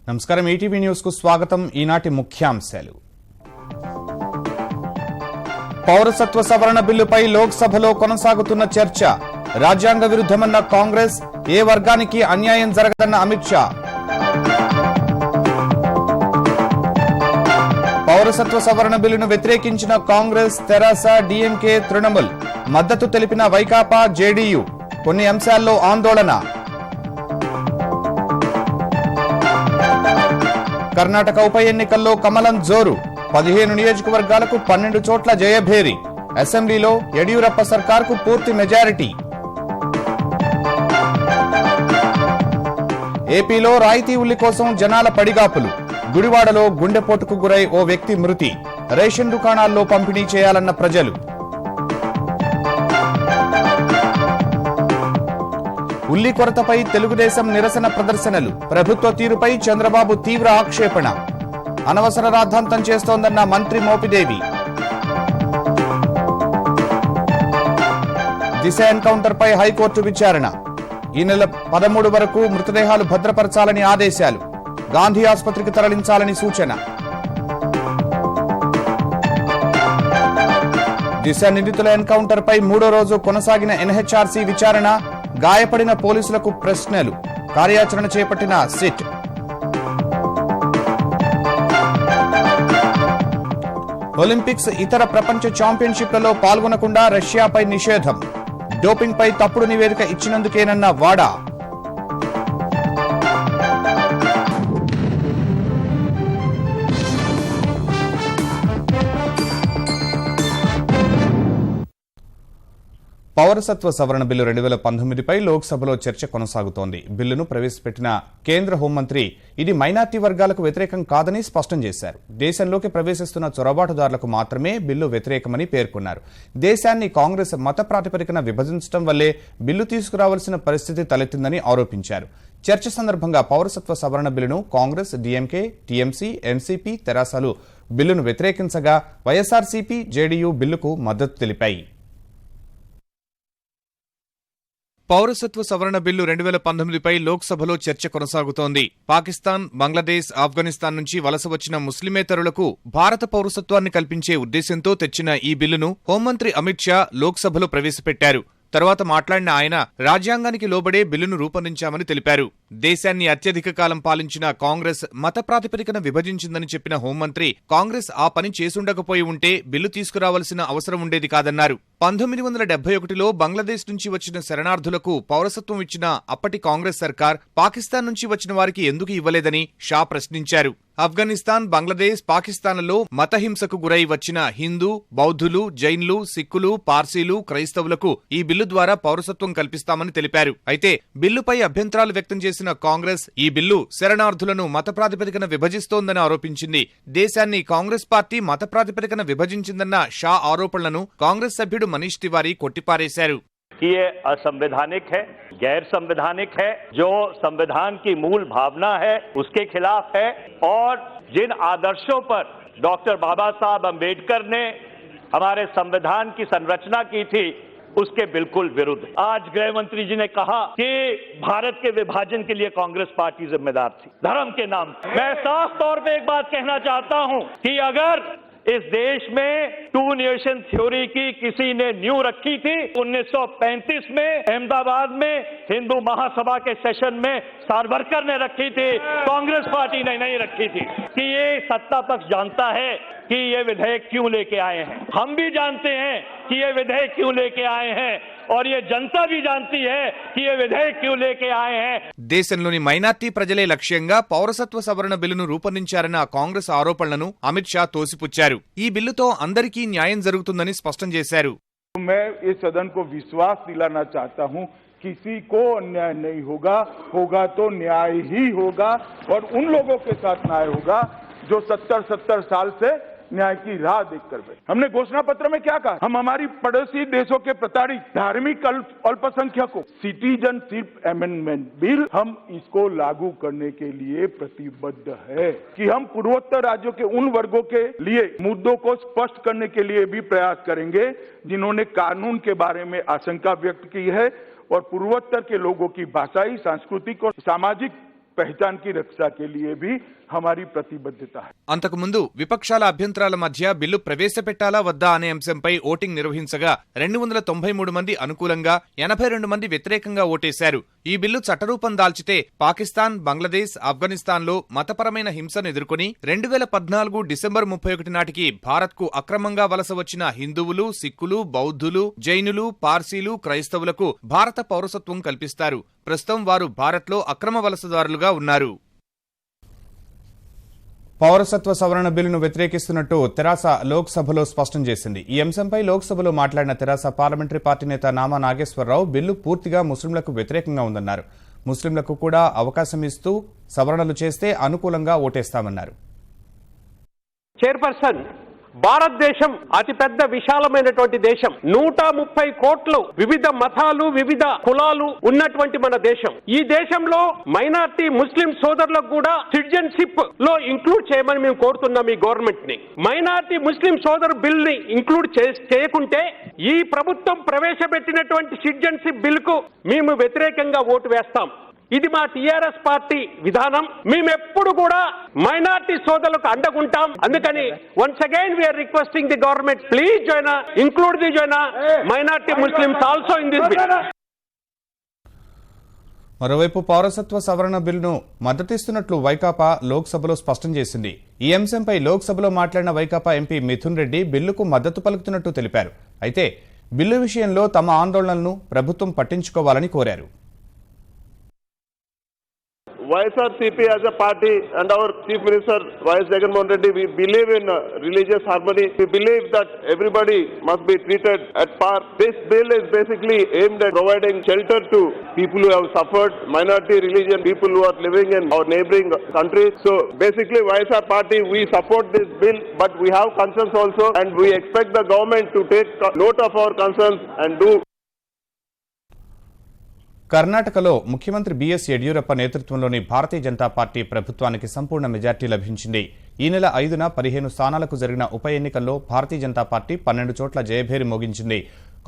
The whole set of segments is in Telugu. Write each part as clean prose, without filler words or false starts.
నమస్కారం ఈటీవీ న్యూస్ కు స్వాగతం. ఈనాటి ముఖ్యాంశాలు. పౌరసత్వ సవరణ బిల్లుపై లోక్సభలో కొనసాగుతున్న చర్చ. రాజ్యాంగ విరుద్ధమన్న కాంగ్రెస్, ఏ వర్గానికి అన్యాయం జరగదన్న అమిత్ షా. పౌరసత్వ సవరణ బిల్లును వ్యతిరేకించిన కాంగ్రెస్, తెరాస, డీఎంకే, తృణమూల్. మద్దతు తెలిపిన వైకాపా, జేడీయూ. కొన్ని అంశాల్లో ఆందోళన. కర్ణాటక ఉప ఎన్నికల్లో కమలం జోరు. 15 నియోజకవర్గాలకు 12 చోట్ల జయభేరి. అసెంబ్లీలో యడియూరప్ప సర్కార్కు పూర్తి మెజారిటీ. ఏపీలో రాయితీ ఉల్లి కోసం జనాల పడిగాపులు. గుడివాడలో గుండెపోటుకు గురై ఓ వ్యక్తి మృతి. రేషన్ దుకాణాల్లో పంపిణీ చేయాలన్న ప్రజలు. ఉల్లి కొరతపై తెలుగుదేశం నిరసన ప్రదర్శనలు. ప్రభుత్వ తీరుపై చంద్రబాబు తీవ్ర ఆక్షేపణ. అనవసర రాద్ధాంతం చేస్తోందన్న మంత్రి మోపిదేవి. దిశ ఎన్కౌంటర్పై హైకోర్టు విచారణ. ఈ నెల 13 వరకు మృతదేహాలు భద్రపరచాలని ఆదేశాలు. గాంధీ ఆసుపత్రికి తరలించాలని సూచన. దిశ నిందితుల ఎన్కౌంటర్పై 3వ రోజు కొనసాగిన ఎన్హెచ్ఆర్సీ విచారణ. గాయపడిన పోలీసులకు ప్రశ్నలు. కార్యాచరణ చేపట్టిన సిట్. ఒలింపిక్స్, ఇతర ప్రపంచ ఛాంపియన్షిప్లలో పాల్గొనకుండా రష్యాపై నిషేధం. డోపింగ్పై తప్పుడు నివేదిక ఇచ్చినందుకేనన్న వాడా. పౌరసత్వ సవరణ బిల్లు 2019పై లోక్సభలో చర్చ కొనసాగుతోంది. బిల్లును ప్రవేశపెట్టిన కేంద్ర హోంమంత్రి ఇది మైనార్టీ వర్గాలకు వ్యతిరేకం కాదని స్పష్టం చేశారు. దేశంలోకి ప్రవేశిస్తున్న చొరబాటుదారులకు మాత్రమే బిల్లు వ్యతిరేకమని పేర్కొన్నారు. దేశాన్ని కాంగ్రెస్ మత ప్రాతిపదికన విభజించడం వల్లే బిల్లు తీసుకురావాల్సిన పరిస్థితి తలెత్తిందని ఆరోపించారు. చర్చ సందర్భంగా పౌరసత్వ సవరణ బిల్లును కాంగ్రెస్, డీఎంకే, టీఎంసీ, ఎన్సీపీ, తెరాసలు బిల్లును వ్యతిరేకించగా వైఎస్ఆర్సీపీ, జేడీయూ బిల్లుకు మద్దతు తెలిపాయి. పౌరసత్వ సవరణ బిల్లు 2019పై లోక్సభలో చర్చ కొనసాగుతోంది. పాకిస్తాన్, బంగ్లాదేశ్, ఆఫ్ఘనిస్తాన్ నుంచి వలస వచ్చిన ముస్లిమేతరులకు భారత పౌరసత్వాన్ని కల్పించే ఉద్దేశంతో తెచ్చిన ఈ బిల్లును హోంమంత్రి అమిత్ షా లోక్సభలో ప్రవేశపెట్టారు. తర్వాత మాట్లాడిన ఆయన రాజ్యాంగానికి లోబడే బిల్లును రూపొందించామని తెలిపారు. దేశాన్ని అత్యధిక కాలం పాలించిన కాంగ్రెస్ మత ప్రాతిపదికన విభజించిందని చెప్పిన హోంమంత్రి కాంగ్రెస్ ఆ పని చేసుండకపోయి ఉంటే బిల్లు తీసుకురావాల్సిన అవసరం ఉండేది కాదన్నారు. 1971లో బంగ్లాదేశ్ నుంచి వచ్చిన శరణార్థులకు పౌరసత్వం ఇచ్చిన అప్పటి కాంగ్రెస్ సర్కార్ పాకిస్తాన్ నుంచి వచ్చిన వారికి ఎందుకు ఇవ్వలేదని షా ప్రశ్నించారు. ఆఫ్ఘనిస్తాన్, బంగ్లాదేశ్, పాకిస్తాన్లలో మతహింసకు గురై వచ్చిన హిందూ, బౌద్ధులు, జైన్లు, సిక్కులు, పార్సీలు, క్రైస్తవులకు ఈ బిల్లు ద్వారా పౌరసత్వం కల్పిస్తామని తెలిపారు. అయితే బిల్లుపై అభ్యంతరాలు వ్యక్తం చేసిన కాంగ్రెస్ ఈ బిల్లు శరణార్థులను మత ప్రాతిపదికన విభజిస్తోందని ఆరోపించింది. దేశాన్ని కాంగ్రెస్ పార్టీ మత ప్రాతిపదికన విభజించిందన్న షా ఆరోపణలను కాంగ్రెస్ సభ్యుడు మనీష్ తివారీ కొట్టిపారేశారు. ये असंवैधानिक है, गैर संवैधानिक है, जो संविधान की मूल भावना है उसके खिलाफ है और जिन आदर्शों पर डॉक्टर बाबा साहब अंबेडकर ने हमारे संविधान की संरचना की थी उसके बिल्कुल विरुद्ध। आज गृह मंत्री जी ने कहा कि भारत के विभाजन के लिए कांग्रेस पार्टी जिम्मेदार थी धर्म के नाम। मैं साफ तौर पे एक बात कहना चाहता हूं कि अगर इस देश में 2 नेशन थ्योरी की किसी ने न्यू रखी थी 1935 में अहमदाबाद में हिंदू महासभा के सेशन में सावरकर ने रखी थी, कांग्रेस पार्टी ने नहीं रखी थी। कि ये सत्ता पक्ष जानता है कि ये विधेयक क्यों लेके आए हैं, हम भी जानते हैं कि ये विधेयक क्यों लेके आए हैं और ये जनता भी जानती है कि ये विधेयक क्यों लेके आए हैं. దేశంలోని మైనార్టీ ప్రజలే లక్ష్యంగా పౌరసత్వ సవరణ బిల్లును రూపొందించారన్న కాంగ్రెస్ ఆరోపణలను అమిత్ షా తోసిపుచ్చారు. ఈ బిల్లుతో అందరికీ న్యాయం జరుగుతుందని స్పష్టం చేశారు. मैं इस सदन को विश्वास दिलाना चाहता हूं, किसी को अन्याय नहीं होगा, होगा तो न्याय ही होगा और उन लोगों के साथ न्याय होगा जो 70 साल से न्याय की राह देखकर बैठे। हमने घोषणा पत्र में क्या कहा? हम हमारी पड़ोसी देशों के प्रताड़ित धार्मिक अल्पसंख्यकों सिटीजनशिप अमेंडमेंट बिल हम इसको लागू करने के लिए प्रतिबद्ध है कि हम पूर्वोत्तर राज्यों के उन वर्गों के लिए मुद्दों को स्पष्ट करने के लिए भी प्रयास करेंगे जिन्होंने कानून के बारे में आशंका व्यक्त की है और पूर्वोत्तर के लोगों की भाषाई, सांस्कृतिक और सामाजिक पहचान की रक्षा के लिए भी हमारी प्रतिबद्धता है। అంతకుముందు విపక్షాల అభ్యంతరాల మధ్య బిల్లు ప్రవేశపెట్టాలా వద్దా అనే అంశంపై ఓటింగ్ నిర్వహించగా 293 మంది అనుకూలంగా 82 మంది వ్యతిరేకంగా ఓటేశారు. ఈ బిల్లు చట్టరూపం దాల్చితే పాకిస్తాన్, బంగ్లాదేశ్, ఆఫ్ఘనిస్తాన్లో మతపరమైన హింసను ఎదుర్కొని 2014 డిసెంబర్ 31 నాటికి భారత్కు అక్రమంగా వలస వచ్చిన హిందువులు, సిక్కులు, బౌద్ధులు, జైనులు, పార్సీలు, క్రైస్తవులకు భారత పౌరసత్వం కల్పిస్తారు. ప్రస్తుతం వారు భారత్లో అక్రమ వలసదారులుగా ఉన్నారు. పౌరసత్వ సవరణ బిల్లును వ్యతిరేకిస్తున్నట్టు తెరాస లోక్సభలో స్పష్టం చేసింది. ఈ అంశంపై లోక్సభలో మాట్లాడిన తెరాస పార్లమెంటరీ పార్టీ నేత నామా నాగేశ్వరరావు బిల్లు పూర్తిగా ముస్లింలకు వ్యతిరేకంగా ఉందన్నారు. ముస్లింలకు కూడా అవకాశం ఇస్తూ సవరణలు చేస్తే అనుకూలంగా ఓటేస్తామన్నారు. చైర్పర్సన్, భారతదేశం అతిపెద్ద విశాలమైనటువంటి దేశం. 130 కోట్లు వివిధ మతాలు, వివిధ కులాలు ఉన్నటువంటి మన దేశం. ఈ దేశంలో మైనారిటీ ముస్లిం సోదరులకు కూడా సిటిజన్షిప్ లో ఇంక్లూడ్ చేయమని మేము కోరుతున్నాం ఈ గవర్నమెంట్ ని. మైనారిటీ ముస్లిం సోదరు బిల్ ని ఇంక్లూడ్ చేయకుంటే ఈ ప్రభుత్వం ప్రవేశపెట్టినటువంటి సిటిజన్షిప్ బిల్ కు మేము వ్యతిరేకంగా ఓటు వేస్తాం. ఇది మా టిఆర్ఎస్ పార్టీ విధానం. మేమెప్పుడు కూడా మైనారిటీ సోదరులకు అండగుంటాం. అందుకని once again we are requesting the government, please join include the join minority Muslims also in this bill. మరోవైపు పౌరసత్వ సవరణ బిల్లును మద్దతిస్తున్నట్లు వైకాపా లోక్సభలో స్పష్టం చేసింది. ఈ అంశంపై లోక్సభలో మాట్లాడిన వైకాపా ఎంపీ మిథున్ రెడ్డి బిల్లుకు మద్దతు పలుకుతున్నట్టు తెలిపారు. అయితే బిల్లు విషయంలో తమ ఆందోళనలను ప్రభుత్వం పట్టించుకోవాలని కోరారు. YSRCP as a party and our Chief Minister Y.S. Jagan Mohan Reddy, we believe in religious harmony. We believe that everybody must be treated at par. This bill is basically aimed at providing shelter to people who have suffered, minority religion, people who are living in our neighboring countries. So basically YSR party, we support this bill, but we have concerns also, and we expect the government to take note of our concerns and do. కర్ణాటకలో ముఖ్యమంత్రి బిఎస్ యడ్యూరప్ప నేతృత్వంలోని భారతీయ జనతా పార్టీ ప్రభుత్వానికి సంపూర్ణ మెజార్టీ లభించింది. ఈ నెల 5న 15 స్థానాలకు జరిగిన ఉప ఎన్నికల్లో భారతీయ జనతా పార్టీ 12 చోట్ల జయభేరి మోగించింది.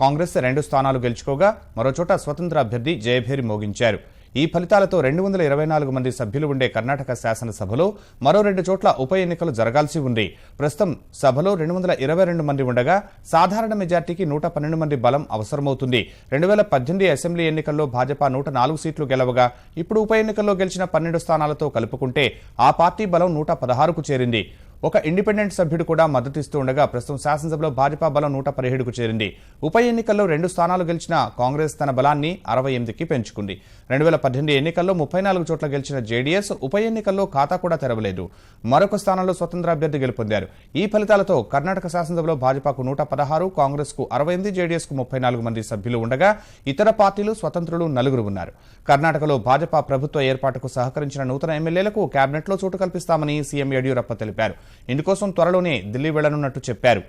కాంగ్రెస్ 2 స్థానాలు గెలుచుకోగా మరోచోట స్వతంత్ర అభ్యర్థి జయభేరి మోగించారు. ఈ ఫలితాలతో 224 మంది సభ్యులు ఉండే కర్ణాటక శాసనసభలో మరో 2 చోట్ల ఉప ఎన్నికలు జరగాల్సి ఉంది. ప్రస్తుతం సభలో 222 మంది ఉండగా సాధారణ మెజార్టీకి 112 మంది బలం అవసరమవుతుంది. 2018 అసెంబ్లీ ఎన్నికల్లో భాజపా 104 సీట్లు గెలవగా ఇప్పుడు ఉప ఎన్నికల్లో గెలిచిన 12 స్థానాలతో కలుపుకుంటే ఆ పార్టీ బలం 116కు చేరింది. ఒక ఇండిపెండెంట్ సభ్యుడు కూడా మద్దతిస్తూ ఉండగా ప్రస్తుతం శాసనసభలో భాజపా బలం 117కు చేరింది. ఉప ఎన్నికల్లో 2 స్థానాలు గెలిచిన కాంగ్రెస్ తన బలాన్ని 68కి పెంచుకుంది. 2018 ఎన్నికల్లో 34 చోట్ల గెలిచిన జేడీఎస్ ఉప ఎన్నికల్లో ఖాతా కూడా తెరవలేదు. మరొక స్థానంలో స్వతంత్ర అభ్యర్థి గెలుపొందారు. ఈ ఫలితాలతో కర్ణాటక శాసనసభలో భాజపాకు 116, కాంగ్రెస్కు 68, జేడీఎస్కు 34 మంది సభ్యులు ఉండగా ఇతర పార్టీలు, స్వతంత్రులు 4 ఉన్నారు. కర్ణాటకలో భాజపా ప్రభుత్వ ఏర్పాటుకు సహకరించిన నూతన ఎమ్మెల్యేలకు కేబినెట్లో చోటు కల్పిస్తామని సీఎం యడ్యూరప్ప తెలిపారు. ఇందుకోసం త్వరలోనే ఢిల్లీ వెళ్లనున్నట్టు చెప్పారు.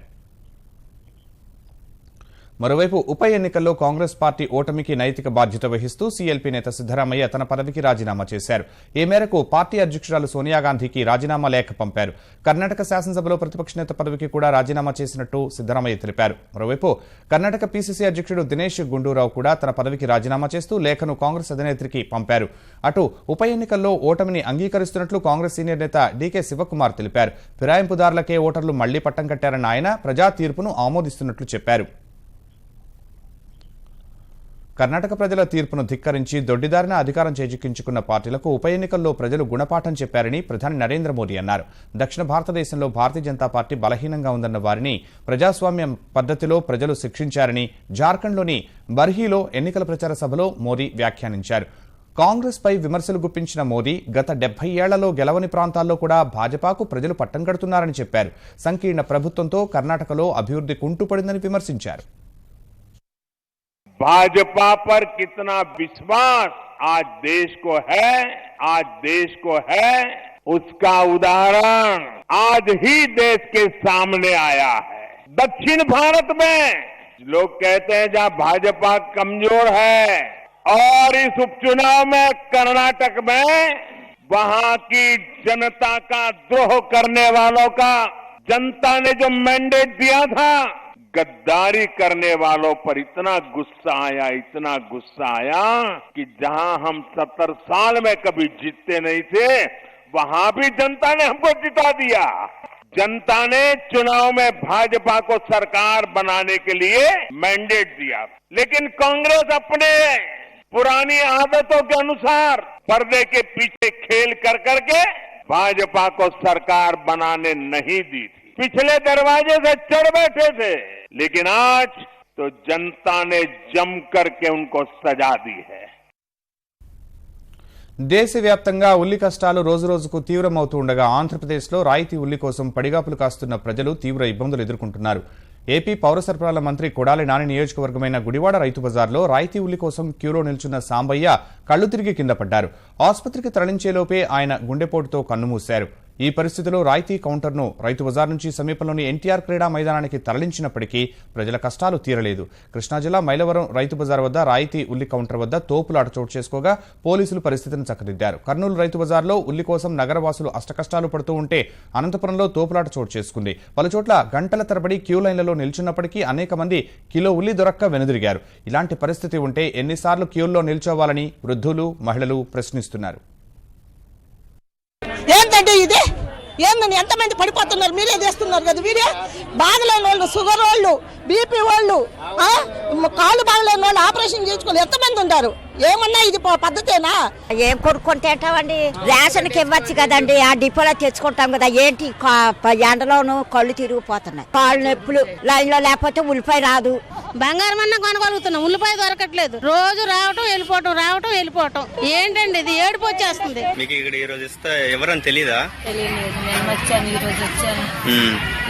మరోవైపు ఉప ఎన్నికల్లో కాంగ్రెస్ పార్టీ ఓటమికి నైతిక బాధ్యత వహిస్తూ సీఎల్పీ నేత సిద్దరామయ్య తన పదవికి రాజీనామా చేశారు. ఈ మేరకు పార్టీ అధ్యక్షురాలు సోనియా గాంధీకి రాజీనామా లేఖ పంపారు. కర్ణాటక శాసనసభలో ప్రతిపక్ష నేత పదవికి కూడా రాజీనామా చేసినట్టు సిద్దరామయ్య తెలిపారు. మరోవైపు కర్ణాటక పీసీసీ అధ్యక్షుడు దినేష్ గుండూరావు కూడా తన పదవికి రాజీనామా చేస్తూ లేఖను కాంగ్రెస్ అధినేత్రికి పంపారు. అటు ఉప ఎన్నికల్లో ఓటమిని అంగీకరిస్తున్నట్లు కాంగ్రెస్ సీనియర్ నేత డీకే శివకుమార్ తెలిపారు. ఫిరాయింపుదారులకే ఓటర్లు మళ్లీ పట్టం కట్టారన్న ఆయన ప్రజా తీర్పును ఆమోదిస్తున్నట్లు చెప్పారు. కర్ణాటక ప్రజల తీర్పును ధిక్కరించి దొడ్డిదారిన అధికారం చేజిక్కించుకున్న పార్టీలకు ఉప ఎన్నికల్లో ప్రజలు గుణపాఠం చెప్పారని ప్రధాని నరేంద్ర మోదీ అన్నారు. దక్షిణ భారతదేశంలో భారతీయ జనతా పార్టీ బలహీనంగా ఉందన్న వారిని ప్రజాస్వామ్యం పద్ధతిలో ప్రజలు శిక్షించారని జార్ఖండ్లోని బర్హీలో ఎన్నికల ప్రచార సభలో మోదీ వ్యాఖ్యానించారు. కాంగ్రెస్ పై విమర్శలు గుప్పించిన మోదీ గత 70 ఏళ్లలో గెలవని ప్రాంతాల్లో కూడా భాజపాకు ప్రజలు పట్టం కడుతున్నారని చెప్పారు. సంకీర్ణ ప్రభుత్వంతో కర్ణాటకలో అభివృద్ధి కుంటుపడిందని విమర్శించారు. भाजपा पर कितना विश्वास आज देश को है उसका उदाहरण आज ही देश के सामने आया है. दक्षिण भारत में लोग कहते हैं जहां भाजपा कमजोर है और इस उपचुनाव में कर्नाटक में वहां की जनता का द्रोह करने वालों का जनता ने जो मैंडेट दिया था गद्दारी करने वालों पर इतना गुस्सा आया कि जहां हम 70 साल में कभी जीतते नहीं थे, वहां भी जनता ने हमको जिता दिया। जनता ने चुनाव में भाजपा को सरकार बनाने के लिए मैंडेट दिया, लेकिन कांग्रेस अपने पुरानी आदतों के अनुसार पर्दे के पीछे खेल कर करके भाजपा को सरकार बनाने नहीं दी थी। पिछले दरवाजे से चढ़ बैठे थे, लेकिन आज तो जनता ने जम करके उनको सजा दी है। దేశవ్యాప్తంగా ఉల్లి కష్టాలు రోజురోజుకు తీవ్రమవుతుండగా ఆంధ్రప్రదేశ్లో రాయితీ ఉల్లి కోసం పడిగాపులు కాస్తున్న ప్రజలు తీవ్ర ఇబ్బందులు ఎదుర్కొంటున్నారు. ఏపీ పౌర సరఫరాల మంత్రి కొడాలి నాని నియోజకవర్గమైన గుడివాడ రైతు బజార్లో రాయితీ ఉల్లి కోసం క్యూలో నిల్చున్న సాంబయ్య కళ్లు తిరిగి కింద పడ్డారు. ఆసుపత్రికి తరలించేలోపే ఆయన గుండెపోటుతో కన్నుమూశారు. ఈ పరిస్థితిలో రాయితీ కౌంటర్ను రైతు బజార్ నుంచి సమీపంలోని ఎన్టీఆర్ క్రీడా మైదానానికి తరలించినప్పటికీ ప్రజల కష్టాలు తీరలేదు. కృష్ణా జిల్లా మైలవరం రైతు బజార్ వద్ద రాయితీ ఉల్లి కౌంటర్ వద్ద తోపులాట చోటు చేసుకోగా పోలీసులు పరిస్థితిని చక్కదిద్దారు. కర్నూలు రైతు బజార్లో ఉల్లి కోసం నగరవాసులు అష్టకష్టాలు పడుతూ ఉంటే అనంతపురంలో తోపులాట చోటు చేసుకుంది. పలుచోట్ల గంటల తరబడి క్యూ లైన్లలో నిల్చున్నప్పటికీ అనేక మంది కిలో ఉల్లి దొరక్క వెనుదిరిగారు. ఇలాంటి పరిస్థితి ఉంటే ఎన్నిసార్లు క్యూల్లో నిల్చోవాలని వృద్ధులు మహిళలు ప్రశ్నిస్తున్నారు. ఏంటంటే ఇది ఏందని ఎంతమంది పడిపోతున్నారు, మీరే చేస్తున్నారు కదా. మీరే బాగలేని వాళ్ళు, షుగర్ వాళ్ళు, బీపీ వాళ్ళు, కాళ్ళు బాగలేని వాళ్ళు ఆపరేషన్ చేయించుకోవాలి ఎంతమంది ఉంటారు. ఏమన్నా ఇది పద్ధతేనా? ఏం కొనుక్కొని తింటామండి, రేషన్కి ఇవ్వచ్చు కదండి, ఆ డిపోలో తెచ్చుకుంటాం కదా. ఏంటి ఎండలోనూ కళ్ళు తిరిగిపోతున్నాయి, కాళ్ళు నొప్పులు, లైన్ లో లేకపోతే ఉల్లిపాయ రాదు. బంగారం అన్నా కొనగలుగుతున్నాం, ఉల్లిపాయ దొరకట్లేదు. రోజు రావటం వెళ్ళిపోవటం ఏంటండి ఇది? ఏడుపు వచ్చేస్తుంది. మీకు ఇక్కడ ఈ రోజు ఇస్తే ఎవరని తెలీదా? తెలియలేదు, నేను వచ్చాను ఈ రోజు వచ్చాను.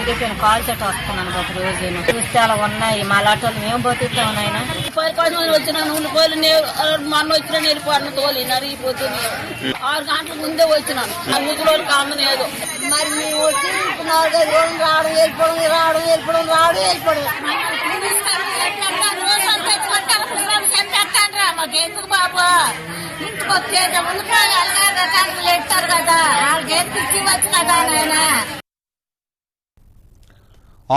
ఇదే కాల్ చెట్టు వస్తున్నాను ఒక రోజు చూస్తే అలా ఉన్నాయి. మా లాటోళ్ళు మేము బతుకుతాం నాయన. ఉల్లిపాయల కోసం వచ్చినాను, ఉల్లిపాయలు మొన్న వచ్చిన వెళ్ళిపోయిన తోలి నరిగిపోతుంది. 6 గంటల ముందే వచ్చినాను, ఆ ముసలోళ్ళు కామనేదో. మరి మేము వచ్చి 4-5 రోజులు రావడం వెళ్ళిపోవడం. మాకెందుకు బాబా, ఇంటికి వచ్చేట ఉల్లిపాయలు ఎట్టారు కదా, వాళ్ళకి ఎత్తిచ్చి వచ్చు కదా నాయన.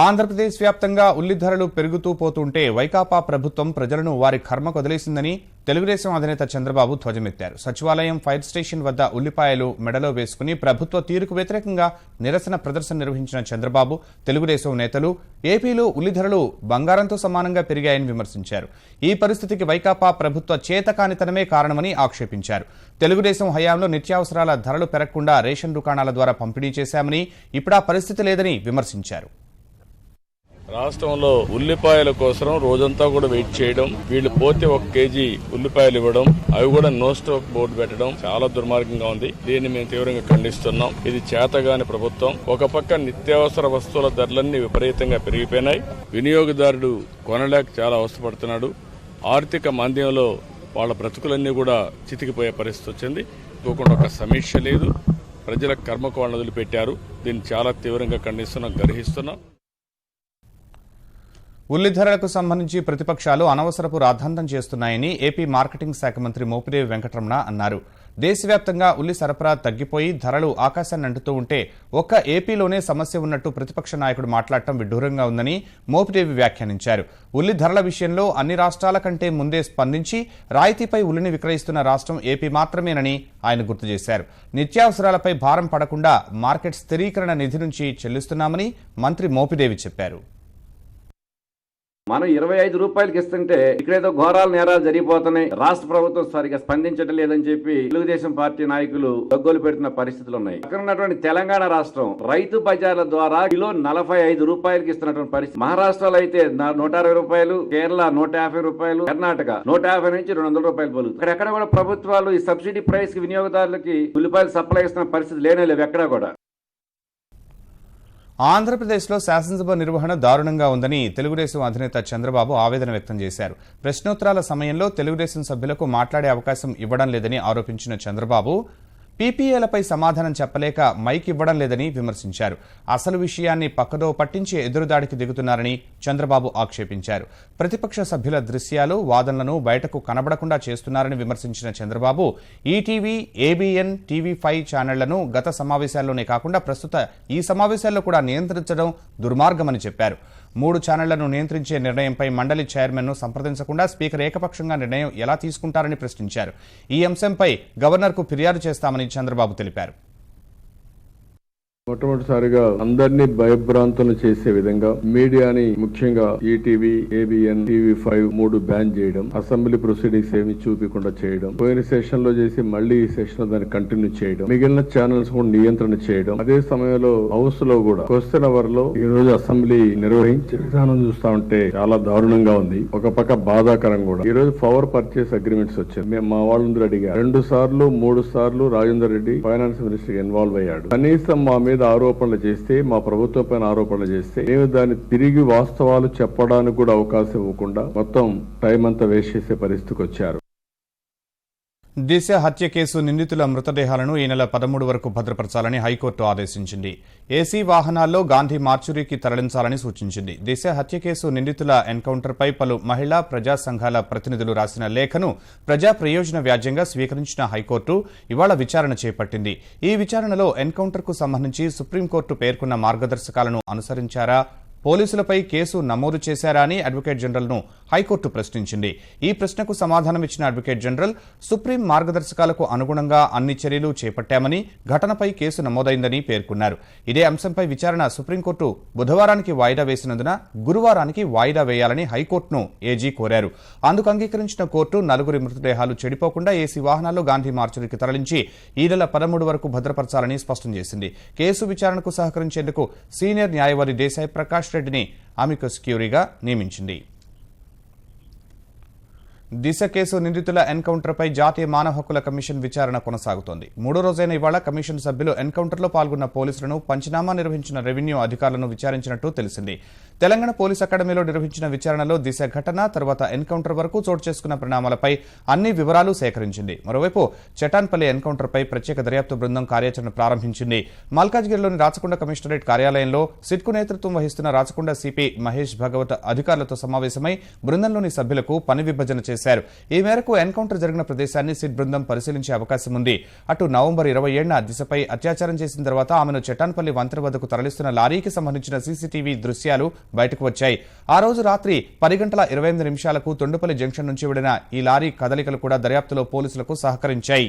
ఆంధ్రప్రదేశ్ వ్యాప్తంగా ఉల్లి ధరలు పెరుగుతూ పోతుంటే వైకాపా ప్రభుత్వం ప్రజలను వారి కర్మకు వదిలేసిందని తెలుగుదేశం అధినేత చంద్రబాబు ధ్వజమెత్తారు. సచివాలయం ఫైర్ స్టేషన్ వద్ద ఉల్లిపాయలు మెడలో వేసుకుని ప్రభుత్వ తీరుకు వ్యతిరేకంగా నిరసన ప్రదర్శన నిర్వహించిన చంద్రబాబు, తెలుగుదేశం నేతలు ఏపీలో ఉల్లి ధరలు బంగారంతో సమానంగా పెరిగాయని విమర్శించారు. ఈ పరిస్థితికి వైకాపా ప్రభుత్వ చేతకానితనమే కారణమని ఆక్షేపించారు. తెలుగుదేశం హయాంలో నిత్యావసరాల ధరలు పెరగకుండా రేషన్ దుకాణాల ద్వారా పంపిణీ చేశామని, ఇప్పుడు ఆ పరిస్థితి లేదని విమర్శించారు. రాష్ట్రంలో ఉల్లిపాయల కోసం రోజంతా కూడా వెయిట్ చేయడం, వీళ్ళు పోతే 1 కేజీ ఉల్లిపాయలు ఇవ్వడం, అవి కూడా నో స్టాక్ బోర్డు పెట్టడం చాలా దుర్మార్గంగా ఉంది. దీన్ని మేము తీవ్రంగా ఖండిస్తున్నాం. ఇది చేతగాని ప్రభుత్వం. ఒక పక్క నిత్యావసర వస్తువుల ధరలన్నీ విపరీతంగా పెరిగిపోయినాయి. వినియోగదారుడు కొనలేక చాలా అవస్థపడుతున్నాడు. ఆర్థిక మాంద్యంలో వాళ్ళ బ్రతుకులన్నీ కూడా చితికిపోయే పరిస్థితి వచ్చింది. ఇంకొకటి ఒక సమీక్ష లేదు, ప్రజల కర్మకు వాళ్ళని వదిలిపెట్టారు. దీన్ని చాలా తీవ్రంగా ఖండిస్తున్నాం, గర్హిస్తున్నాం. ఉల్లి ధరలకు సంబంధించి ప్రతిపక్షాలు అనవసరపు రాద్ధాంతం చేస్తున్నాయని ఏపీ మార్కెటింగ్ శాఖ మంత్రి మోపిదేవి వెంకటరమణ అన్నారు. దేశవ్యాప్తంగా ఉల్లి సరఫరా తగ్గిపోయి ధరలు ఆకాశాన్ని అంటుతూ ఉంటే ఒక్క ఏపీలోనే సమస్య ఉన్నట్టు ప్రతిపక్ష నాయకుడు మాట్లాడటం విడ్డూరంగా ఉందని మోపిదేవి వ్యాఖ్యానించారు. ఉల్లి ధరల విషయంలో అన్ని రాష్ట్రాల కంటే ముందే స్పందించి రాయితీపై ఉల్లిని విక్రయిస్తున్న రాష్ట్రం ఏపీ మాత్రమేనని ఆయన గుర్తు చేశారు. నిత్యావసరాలపై భారం పడకుండా మార్కెట్ స్థిరీకరణ నిధి నుంచి చెల్లిస్తున్నామని మంత్రి మోపిదేవి చెప్పారు. మనం 25 రూపాయలకి ఇస్తుంటే ఇక్కడేదో ఘోరాల నేరాలు జరిగిపోతున్నాయి, రాష్ట్ర ప్రభుత్వం సరిగా స్పందించడం లేదని చెప్పి తెలుగుదేశం పార్టీ నాయకులు గగ్గోలు పెడుతున్న పరిస్థితులు ఉన్నాయి. అక్కడ ఉన్నటువంటి తెలంగాణ రాష్ట్రం రైతు బజార్ల ద్వారా కిలో 45 రూపాయలకి ఇస్తున్నటువంటి పరిస్థితి. మహారాష్ట్రలో అయితే 160 రూపాయలు, కేరళ 150 రూపాయలు, కర్ణాటక 150 నుంచి 200 రూపాయలు పలుకుతుంది. ఇక్కడెక్కడ కూడా ప్రభుత్వాలు ఈ సబ్సిడీ ప్రైస్ కి వినియోగదారులకి ఉల్లిపాయలు సప్లై ఇస్తున్న పరిస్థితి లేనేలేవు ఎక్కడా కూడా. ఆంధ్రప్రదేశ్లో శాసనసభ నిర్వహణ దారుణంగా ఉందని తెలుగుదేశం అధినేత చంద్రబాబు ఆవేదన వ్యక్తం చేశారు. ప్రశ్నోత్తరాల సమయంలో తెలుగుదేశం సభ్యులకు మాట్లాడే అవకాశం ఇవ్వడం లేదని ఆరోపించిన చంద్రబాబు పీపీఏలపై సమాధానం చెప్పలేక మైక్ ఇవ్వడం లేదని విమర్శించారు. అసలు విషయాన్ని పక్కదో పట్టించి ఎదురుదాడికి దిగుతున్నారని చంద్రబాబు ఆక్షేపించారు. ప్రతిపక్ష సభ్యుల దృశ్యాలు, వాదనలను బయటకు కనబడకుండా చేస్తున్నారని విమర్శించిన చంద్రబాబు ఈటీవీ, ఏబీఎన్, టీవీ5 ఛానళ్లను గత సమావేశాల్లోనే కాకుండా ప్రస్తుత ఈ సమావేశాల్లో కూడా నియంత్రించడం దుర్మార్గమని చెప్పారు. 3 ఛానళ్లను నియంత్రించే నిర్ణయంపై మండలి చైర్మన్ను సంప్రదించకుండా స్పీకర్ ఏకపక్షంగా నిర్ణయం ఎలా తీసుకుంటారని ప్రశ్నించారు. ఈ అంశంపై గవర్నర్కు ఫిర్యాదు చేస్తామని చంద్రబాబు తెలిపారు. మొట్టమొదటిసారిగా అందరినీ భయభ్రాంతులు చేసే విధంగా మీడియాని ముఖ్యంగా ఈటీవీ, ఏబిఎన్, TV5 3 బ్యాన్ చేయడం, అసెంబ్లీ ప్రొసీడింగ్స్ ఏమి చూపించకుండా చేయడం, పోయిన సెషన్ లో చేసి మళ్లీ ఈ సెషన్ లో దాన్ని కంటిన్యూ చేయడం, మిగిలిన ఛానల్స్ కూడా నియంత్రణ చేయడం. అదే సమయంలో హౌస్ లో కూడా క్వశ్చన్ అవర్ లో ఈ రోజు అసెంబ్లీ నిర్వహించే విధానం చూస్తా ఉంటే చాలా దారుణంగా ఉంది. ఒక పక్క బాధాకరం కూడా. ఈ రోజు పవర్ పర్చేస్ అగ్రిమెంట్స్ వచ్చాయి. మేము మా వాళ్ళందరూ అడిగారు. 2 సార్లు 3 సార్లు Rajender Reddy finance minister involve అయ్యాడు. కనీసం మా మీద ఆరోపణలు చేస్తే, మా ప్రభుత్వం పైన ఆరోపణలు చేస్తే మేము దాన్ని తిరిగి వాస్తవాలు చెప్పడానికి కూడా అవకాశం ఇవ్వకుండా మొత్తం టైం అంతా వేస్ట్ చేసే పరిస్థితికి వచ్చారు. దిశ హత్య కేసు నిందితుల మృతదేహాలను ఈ నెల 13 వరకు భద్రపరచాలని హైకోర్టు ఆదేశించింది. ఏసీ వాహనాల్లో గాంధీ మార్చురీకి తరలించాలని సూచించింది. దిశ హత్య కేసు నిందితుల ఎన్కౌంటర్పై పలు మహిళా ప్రజా సంఘాల ప్రతినిధులు రాసిన లేఖను ప్రజా ప్రయోజన వ్యాజ్యంగా స్వీకరించిన హైకోర్టు ఇవాళ విచారణ చేపట్టింది. ఈ విచారణలో ఎన్కౌంటర్కు సంబంధించి సుప్రీంకోర్టు పేర్కొన్న మార్గదర్శకాలను అనుసరించారా, పోలీసులపై కేసు నమోదు చేశారా అని అడ్వకేట్ జనరల్ను హైకోర్టు ప్రశ్నించింది. ఈ ప్రశ్నకు సమాధానమిచ్చిన అడ్వకేట్ జనరల్ సుప్రీం మార్గదర్శకాలకు అనుగుణంగా అన్ని చర్యలు చేపట్టామని, ఘటనపై కేసు నమోదైందని పేర్కొన్నారు. ఇదే అంశంపై విచారణ సుప్రీంకోర్టు బుధవారానికి వాయిదా వేసినందున గురువారానికి వాయిదా వేయాలని హైకోర్టును ఏజీ కోరారు. అందుకు అంగీకరించిన కోర్టు 4 మృతదేహాలు చెడిపోకుండా ఏసీ వాహనాల్లో గాంధీ మార్చురీకి తరలించి ఈ నెల 13 వరకు భద్రపరచాలని స్పష్టం చేసింది. కేసు విచారణకు సహకరించేందుకు సీనియర్ న్యాయవాది దేశాయ్ ప్రకాష్ రెడ్డిని అమికస్ క్యూరీగా నియమించింది. దిశ కేసు నిందితుల ఎన్కౌంటర్పై జాతీయ మానవ హక్కుల కమిషన్ విచారణ కొనసాగుతోంది. 3వ రోజైన ఇవాళ కమిషన్ సభ్యులు ఎన్కౌంటర్లో పాల్గొన్న పోలీసులను, పంచనామా నిర్వహించిన రెవెన్యూ అధికారులను విచారించినట్టు తెలిసింది. తెలంగాణ పోలీస్ అకాడమీలో నిర్వహించిన విచారణలో దిశ ఘటన తర్వాత ఎన్కౌంటర్ వరకు చోటు చేసుకున్న పరిణామాలపై అన్ని వివరాలు సేకరించింది. మరోవైపు చటాన్పల్లి ఎన్కౌంటర్పై ప్రత్యేక దర్యాప్తు బృందం కార్యాచరణ ప్రారంభించింది. మల్కాజ్గిరిలోని రాచకొండ కమిషనరేట్ కార్యాలయంలో సిట్కు నేతృత్వం వహిస్తున్న రాచకొండ సిపి మహేష్ భగవత్ అధికారులతో సమావేశమై బృందంలోని సభ్యులకు పని విభజన చేశారు. ఈ మేరకు ఎన్కౌంటర్ జరిగిన ప్రదేశాన్ని సిట్ బృందం పరిశీలించే అవకాశం ఉంది. అటు నవంబర్ 27న దిశపై అత్యాచారం చేసిన తర్వాత ఆమెను చటాన్పల్లి వంతెన వద్దకు తరలిస్తున్న లారీకి సంబంధించిన సీసీటీవీ దృశ్యాలు బయటకు వచ్చాయి. ఆ రోజు రాత్రి 10 గంటల 28 నిమిషాలకు తొండుపల్లి జంక్షన్ నుంచి వెళ్లిన ఈ లారీ కదలికలు కూడా దర్యాప్తులో పోలీసులకు సహకరించాయి.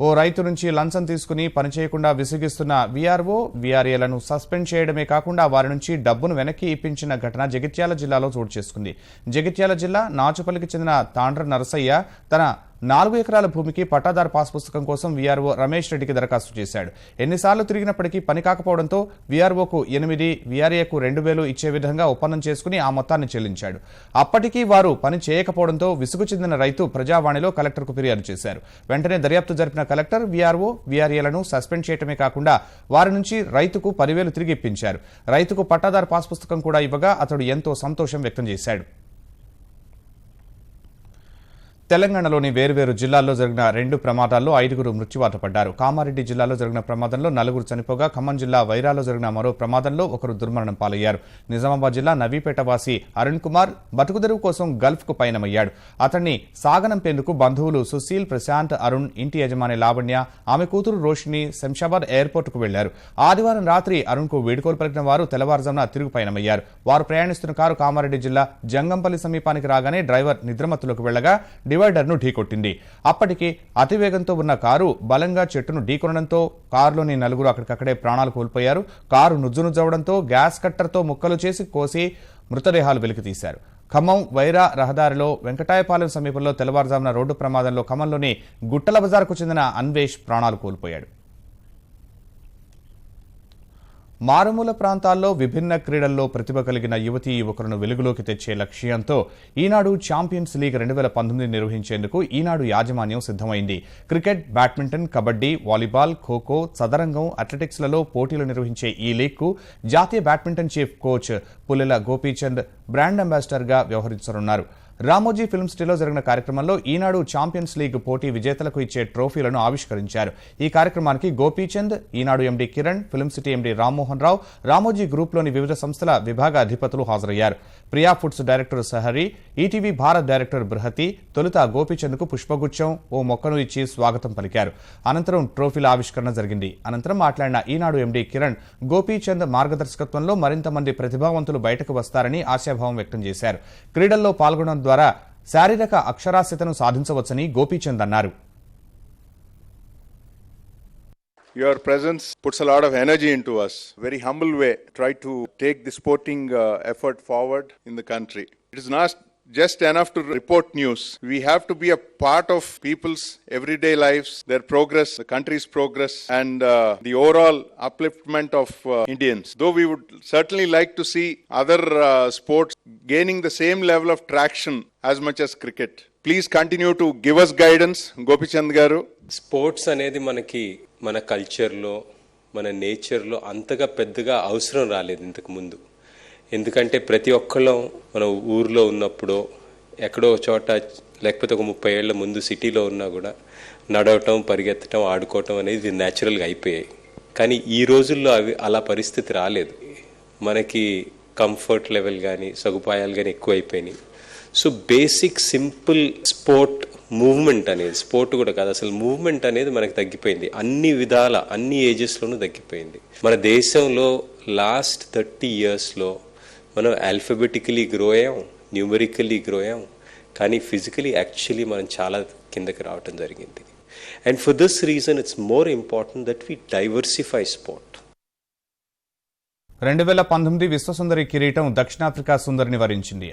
ఓ రైతు నుంచి లంచం తీసుకుని పనిచేయకుండా విసిగిస్తున్న వీఆర్ఓ, వీఆర్ఏలను సస్పెండ్ చేయడమే కాకుండా వారి నుంచి డబ్బును వెనక్కి ఇప్పించిన ఘటన జగిత్యాల జిల్లాలో చోటు చేసుకుంది. జగిత్యాల జిల్లా నాచుపల్లికి చెందిన తాండ్ర నరసయ్య తన 4 ఎకరాల భూమికి పట్టాదారు పాస్ పుస్తకం కోసం వీఆర్ఓ రమేష్ రెడ్డికి దరఖాస్తు చేశాడు. ఎన్నిసార్లు తిరిగినప్పటికీ పని కాకపోవడంతో వీఆర్ఓకు 8, వీఆర్ఏకు 2,000 ఇచ్చే విధంగా ఒప్పందం చేసుకుని ఆ మొత్తాన్ని చెల్లించాడు. అప్పటికీ వారు పని చేయకపోవడంతో విసుగు చెందిన రైతు ప్రజావాణిలో కలెక్టర్కు ఫిర్యాదు చేశారు. వెంటనే దర్యాప్తు జరిపిన కలెక్టర్ వీఆర్ఓ, వీఆర్ఏలను సస్పెండ్ చేయడమే కాకుండా వారి నుంచి రైతుకు 10,000 తిరిగి ఇప్పించారు. రైతుకు పట్టాదారు పాస్ పుస్తకం కూడా ఇవ్వగా అతడు ఎంతో సంతోషం వ్యక్తం చేశాడు. తెలంగాణలోని వేర్వేరు జిల్లాల్లో జరిగిన 2 ప్రమాదాల్లో 5గురు మృత్యువాత పడ్డారు. కామారెడ్డి జిల్లాలో జరిగిన ప్రమాదంలో 4 చనిపోగా ఖమ్మం జిల్లా వైరాలో జరిగిన మరో ప్రమాదంలో 1 దుర్మరణం పాలయ్యారు. నిజామాబాద్ జిల్లా నవీపేట వాసి అరుణ్ కుమార్ బతుకుదెరువు కోసం గల్ఫ్కు పయనమయ్యాడు. అతన్ని సాగనంపేందుకు బంధువులు సుశీల్, ప్రశాంత్, అరుణ్, ఇంటి యజమాని లావణ్య, ఆమె కూతురు రోషిని శంషాబాద్ ఎయిర్పోర్టుకు వెళ్లారు. ఆదివారం రాత్రి అరుణ్కు వీడ్కోలు పలికిన వారు తెల్లవారుజామున తిరుగు పయనమయ్యారు. వారు ప్రయాణిస్తున్న కారు కామారెడ్డి జిల్లా జంగంపల్లి సమీపానికి రాగానే డ్రైవర్ నిద్రమత్తులోకి వెళ్లగా డివైడర్ను ఢీకొట్టింది. అప్పటికి అతివేగంతో ఉన్న కారు బలంగా చెట్టును ఢీకొనడంతో కారులోని 4 అక్కడికక్కడే ప్రాణాలు కోల్పోయారు. కారు నుజ్జునుజ్జవడంతో గ్యాస్ కట్టర్తో ముక్కలు చేసి కోసి మృతదేహాలు వెలికితీశారు. ఖమ్మం వైరా రహదారిలో వెంకటాయపాలెం సమీపంలో తెల్లవారుజామున రోడ్డు ప్రమాదంలో ఖమ్మంలోని గుట్టల బజార్కు చెందిన అన్వేష్ ప్రాణాలు కోల్పోయాడు. మారుమూల ప్రాంతాల్లో విభిన్న క్రీడల్లో ప్రతిభ కలిగిన యువతీ యువకులను వెలుగులోకి తెచ్చే లక్ష్యంతో ఈనాడు ఛాంపియన్స్ లీగ్ 2019 నిర్వహించేందుకు ఈనాడు యాజమాన్యం సిద్ధమైంది. Cricket, badminton, kabaddi, volleyball, kho kho, చదరంగం, అథ్లెటిక్స్లలో పోటీలు నిర్వహించే ఈ లీగ్కు జాతీయ badminton chief coach Pullela Gopichand brand అంబాసిడర్గా వ్యవహరించనున్నారు. రామోజీ ఫిల్మ్ సిటీలో జరిగిన కార్యక్రమంలో ఈనాడు ఛాంపియన్స్ లీగ్ పోటీ విజేతలకు ఇచ్చే ట్రోఫీలను ఆవిష్కరించారు. ఈ కార్యక్రమానికి Gopichand, Eenadu MD Kiran, film city MD Rammohan Rao, Ramoji గ్రూప్లోని వివిధ సంస్థల విభాగ అధిపతులు హాజరయ్యారు. Priya foods director Sahari, ETV Bharat director Bruhathi తొలుత గోపీచంద్కు పుష్పగుచ్చం, ఓ మొక్కను ఇచ్చి స్వాగతం పలికారు. అనంతరం ట్రోఫీల ఆవిష్కరణ జరిగింది. అనంతరం మాట్లాడిన ఈనాడు ఎండీ కిరణ్, గోపీచంద్ మార్గదర్శకత్వంలో మరింత మంది ప్రతిభావంతులు బయటకు వస్తారని ఆశాభావం వ్యక్తం చేశారు. క్రీడల్లో పాల్గొనడం ద్వారా శారీరక అక్షరాస్యతను సాధించవచ్చని గోపీచంద్ అన్నారు. Your presence puts a lot of energy into us. Very humble way, try to take the sporting effort forward in the country. It is not just enough to report news. We have to be a part of people's everyday lives, their progress, the country's progress, and the overall upliftment of Indians. Though we would certainly like to see other sports gaining the same level of traction as much as cricket. Please continue to give us guidance, Gopichand garu. Sports అనేది మనకి మన కల్చర్లో, మన నేచర్లో అంతగా పెద్దగా అవసరం రాలేదు ఇంతకు ముందు. ఎందుకంటే ప్రతి ఒక్కళ్ళం మన ఊర్లో ఉన్నప్పుడు ఎక్కడో చోట, లేకపోతే ఒక 30 ఏళ్ల ముందు సిటీలో ఉన్నా కూడా నడవటం, పరిగెత్తడం, ఆడుకోవటం అనేది న్యాచురల్గా అయిపోయాయి. కానీ ఈ రోజుల్లో అవి అలా పరిస్థితి రాలేదు. మనకి కంఫర్ట్ లెవెల్ కానీ సదుపాయాలు కానీ ఎక్కువ అయిపోయినాయి. So basic simple sport movement అనేది, స్పోర్ట్ కూడా కాదు అసలు మూవ్మెంట్ అనేది మనకి తగ్గిపోయింది. అన్ని విధాల, అన్ని ఏజెస్లోనూ తగ్గిపోయింది. మన దేశంలో లాస్ట్ 30 yearsలో మనం ఆల్ఫబెటికలీ గ్రో అయ్యాం, న్యూమరికలీ గ్రో అయ్యాం, కానీ ఫిజికలీ యాక్చువల్లీ మనం చాలా కిందకి రావటం జరిగింది. And for this reason it's more important that we diversify sport. 2019 విశ్వసుందరి కిరీటం దక్షిణాఫ్రికా సుందరిని వరించింది.